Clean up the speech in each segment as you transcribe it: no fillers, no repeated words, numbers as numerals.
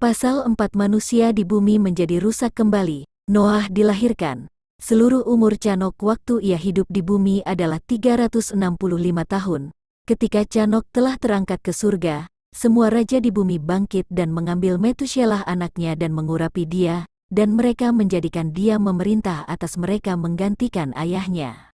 Pasal 4 Manusia di bumi menjadi rusak kembali. Noah dilahirkan. Seluruh umur Canok waktu ia hidup di bumi adalah 365 tahun. Ketika Canok telah terangkat ke surga, semua raja di bumi bangkit dan mengambil Metusyelah anaknya dan mengurapi dia, dan mereka menjadikan dia memerintah atas mereka menggantikan ayahnya.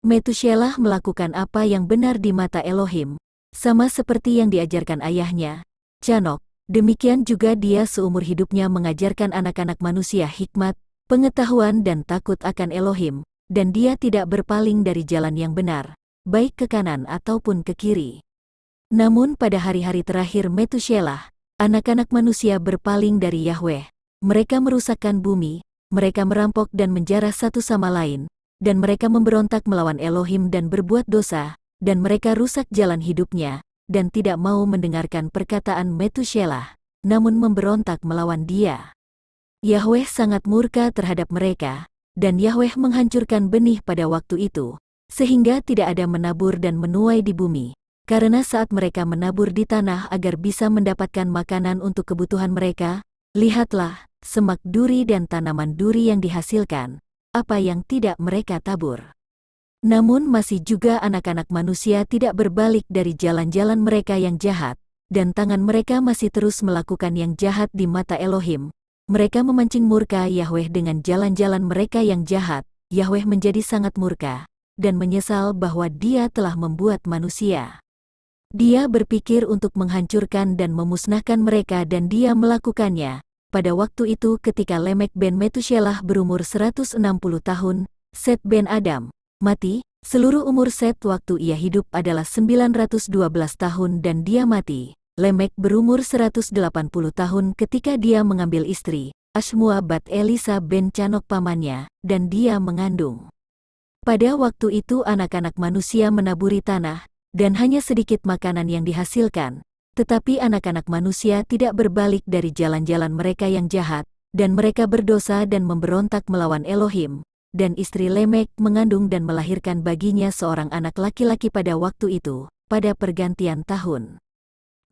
Metusyelah melakukan apa yang benar di mata Elohim, sama seperti yang diajarkan ayahnya, Canok. Demikian juga dia seumur hidupnya mengajarkan anak-anak manusia hikmat, pengetahuan dan takut akan Elohim, dan dia tidak berpaling dari jalan yang benar, baik ke kanan ataupun ke kiri. Namun pada hari-hari terakhir Metusyelah, anak-anak manusia berpaling dari Yahweh. Mereka merusakkan bumi, mereka merampok dan menjarah satu sama lain, dan mereka memberontak melawan Elohim dan berbuat dosa, dan mereka rusak jalan hidupnya, dan tidak mau mendengarkan perkataan Metusyelah, namun memberontak melawan dia. Yahweh sangat murka terhadap mereka, dan Yahweh menghancurkan benih pada waktu itu, sehingga tidak ada menabur dan menuai di bumi, karena saat mereka menabur di tanah agar bisa mendapatkan makanan untuk kebutuhan mereka, lihatlah, semak duri dan tanaman duri yang dihasilkan, apa yang tidak mereka tabur. Namun masih juga anak-anak manusia tidak berbalik dari jalan-jalan mereka yang jahat, dan tangan mereka masih terus melakukan yang jahat di mata Elohim. Mereka memancing murka Yahweh dengan jalan-jalan mereka yang jahat. Yahweh menjadi sangat murka, dan menyesal bahwa dia telah membuat manusia. Dia berpikir untuk menghancurkan dan memusnahkan mereka dan dia melakukannya. Pada waktu itu ketika Lemek ben Metusyelah berumur 160 tahun, Set ben Adam mati. Seluruh umur Set waktu ia hidup adalah 912 tahun dan dia mati. Lemek berumur 180 tahun ketika dia mengambil istri, Ashmua bat Elisa ben Canok pamannya, dan dia mengandung. Pada waktu itu anak-anak manusia menaburi tanah, dan hanya sedikit makanan yang dihasilkan. Tetapi anak-anak manusia tidak berbalik dari jalan-jalan mereka yang jahat, dan mereka berdosa dan memberontak melawan Elohim. Dan istri Lemek mengandung dan melahirkan baginya seorang anak laki-laki pada waktu itu, pada pergantian tahun.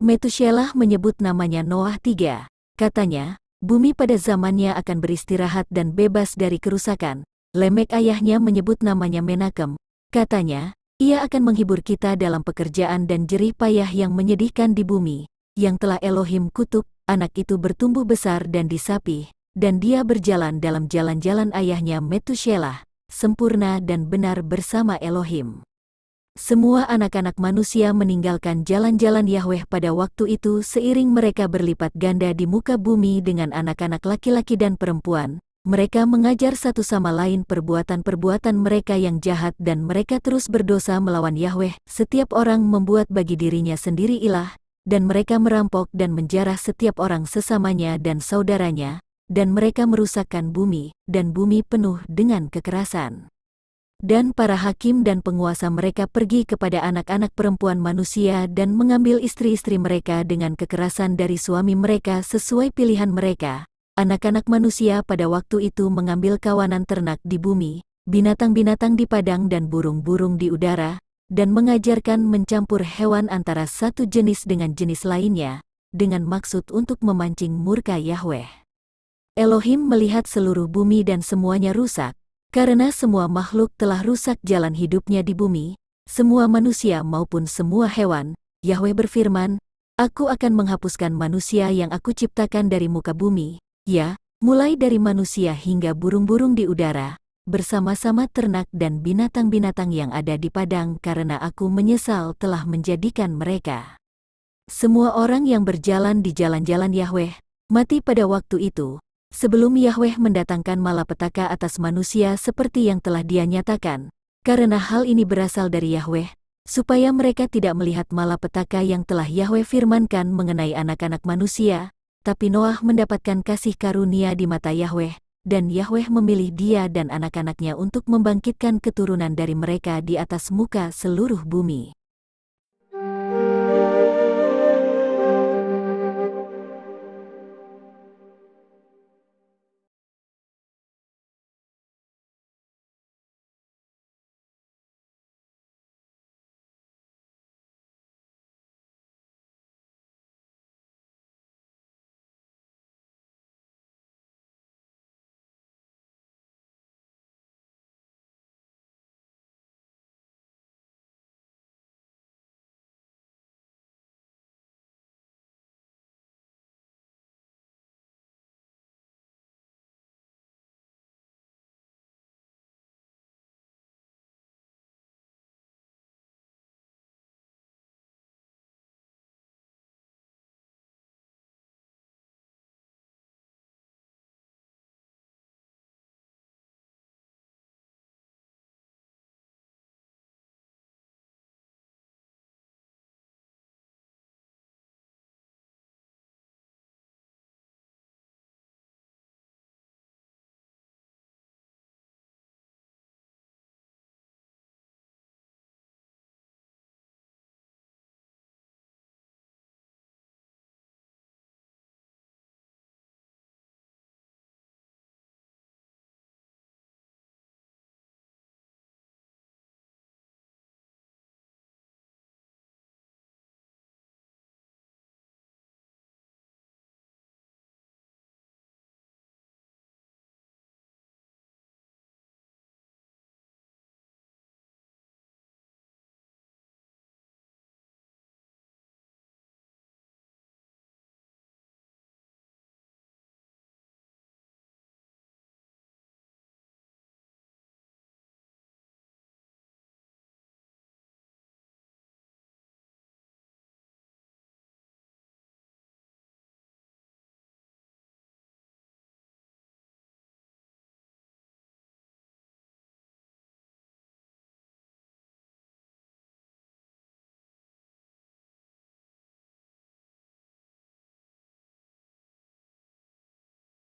Metusyelah menyebut namanya Noah III. Katanya, bumi pada zamannya akan beristirahat dan bebas dari kerusakan. Lemek ayahnya menyebut namanya Menakem. Katanya, ia akan menghibur kita dalam pekerjaan dan jerih payah yang menyedihkan di bumi, yang telah Elohim kutuk. Anak itu bertumbuh besar dan disapih, dan dia berjalan dalam jalan-jalan ayahnya Metusyelah, sempurna dan benar bersama Elohim. Semua anak-anak manusia meninggalkan jalan-jalan Yahweh pada waktu itu seiring mereka berlipat ganda di muka bumi dengan anak-anak laki-laki dan perempuan. Mereka mengajar satu sama lain perbuatan-perbuatan mereka yang jahat dan mereka terus berdosa melawan Yahweh. Setiap orang membuat bagi dirinya sendiri ilah, dan mereka merampok dan menjarah setiap orang sesamanya dan saudaranya. Dan mereka merusakkan bumi, dan bumi penuh dengan kekerasan. Dan para hakim dan penguasa mereka pergi kepada anak-anak perempuan manusia dan mengambil istri-istri mereka dengan kekerasan dari suami mereka sesuai pilihan mereka. Anak-anak manusia pada waktu itu mengambil kawanan ternak di bumi, binatang-binatang di padang dan burung-burung di udara, dan mengajarkan mencampur hewan antara satu jenis dengan jenis lainnya, dengan maksud untuk memancing murka Yahweh. Elohim melihat seluruh bumi dan semuanya rusak, karena semua makhluk telah rusak jalan hidupnya di bumi, semua manusia maupun semua hewan. Yahweh berfirman, Aku akan menghapuskan manusia yang aku ciptakan dari muka bumi, ya, mulai dari manusia hingga burung-burung di udara, bersama-sama ternak dan binatang-binatang yang ada di padang karena aku menyesal telah menjadikan mereka. Semua orang yang berjalan di jalan-jalan Yahweh, mati pada waktu itu. Sebelum Yahweh mendatangkan malapetaka atas manusia seperti yang telah Dia nyatakan, karena hal ini berasal dari Yahweh, supaya mereka tidak melihat malapetaka yang telah Yahweh firmankan mengenai anak-anak manusia, tapi Noah mendapatkan kasih karunia di mata Yahweh, dan Yahweh memilih dia dan anak-anaknya untuk membangkitkan keturunan dari mereka di atas muka seluruh bumi.